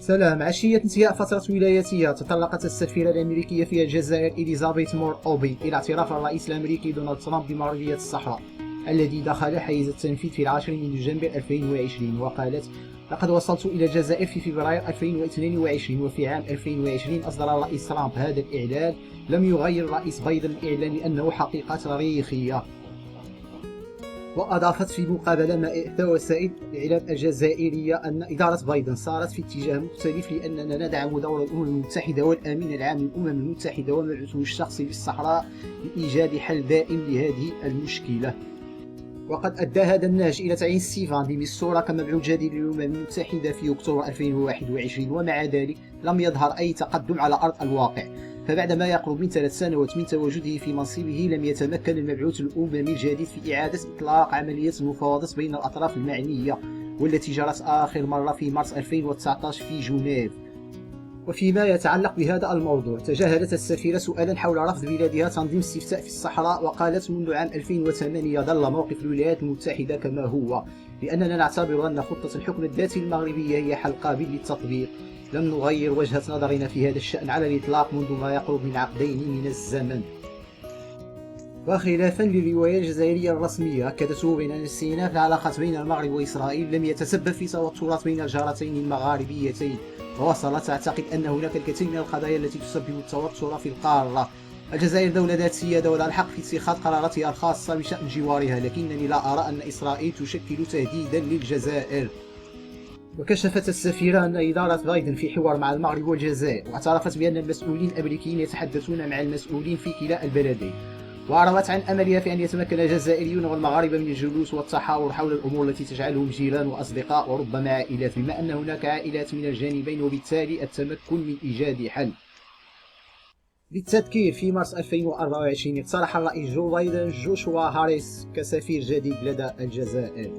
سلام. عشية انتهاء فترة ولايتها، تطرقت السفيرة الأمريكية في الجزائر إليزابيث مور أوبي إلى اعتراف الرئيس الأمريكي دونالد ترامب بمغربية الصحراء الذي دخل حيز التنفيذ في 10 من دجنبر 2020. وقالت: لقد وصلت إلى الجزائر في فبراير 2022، وفي عام 2020 أصدر الرئيس ترامب هذا الإعلان. لم يغير الرئيس بايدن الإعلان لأنه حقيقة تاريخية. وأضافت في مقابلة مع إحدى وسائل الإعلام الجزائرية أن إدارة بايدن سارت في اتجاه مختلف، لأننا ندعم دور الأمم المتحدة والأمين العام للأمم المتحدة ومبعوثه الشخصي للصحراء لإيجاد حل دائم لهذه المشكلة. وقد أدى هذا النهج إلى تعيين ستيفان دي ميستورا كمبعوث جديد للأمم المتحدة في أكتوبر 2021، ومع ذلك لم يظهر أي تقدم على أرض الواقع. فبعد ما يقرب من 3 سنوات من تواجده في منصبه، لم يتمكن المبعوث الأممي الجديد في إعادة إطلاق عملية المفاوضات بين الأطراف المعنية، والتي جرت آخر مرة في مارس 2019 في جنيف. وفيما يتعلق بهذا الموضوع، تجاهلت السفيرة سؤالا حول رفض بلادها تنظيم استفتاء في الصحراء، وقالت: منذ عام 2008 ظل موقف الولايات المتحدة كما هو، لأننا نعتبر أن خطة الحكم الذاتي المغربية هي حل قابل للتطبيق. لم نغير وجهة نظرنا في هذا الشأن على الإطلاق منذ ما يقرب من عقدين من الزمن. وخلافا للرواية الجزائرية الرسمية، أكدت بأن استئناف العلاقات بين المغرب وإسرائيل لم يتسبب في توترات بين الجارتين المغاربيتين، ووصلت تعتقد أن هناك الكثير من القضايا التي تسبب التوتر في القارة. الجزائر دولة ذات سيادة ولها الحق في اتخاذ قراراتها الخاصة بشأن جوارها، لكنني لا أرى أن إسرائيل تشكل تهديدا للجزائر. وكشفت السفيرة أن إدارة بايدن في حوار مع المغرب والجزائر، واعترفت بأن المسؤولين الأمريكيين يتحدثون مع المسؤولين في كلا البلدين، وأعربت عن أملها في أن يتمكن الجزائريون والمغاربة من الجلوس والتحاور حول الأمور التي تجعلهم جيران وأصدقاء وربما عائلات، بما أن هناك عائلات من الجانبين، وبالتالي التمكن من إيجاد حل. للتذكير، في مارس 2024 اقترح الرئيس جو بايدن جوشوا هاريس كسفير جديد لدى الجزائر.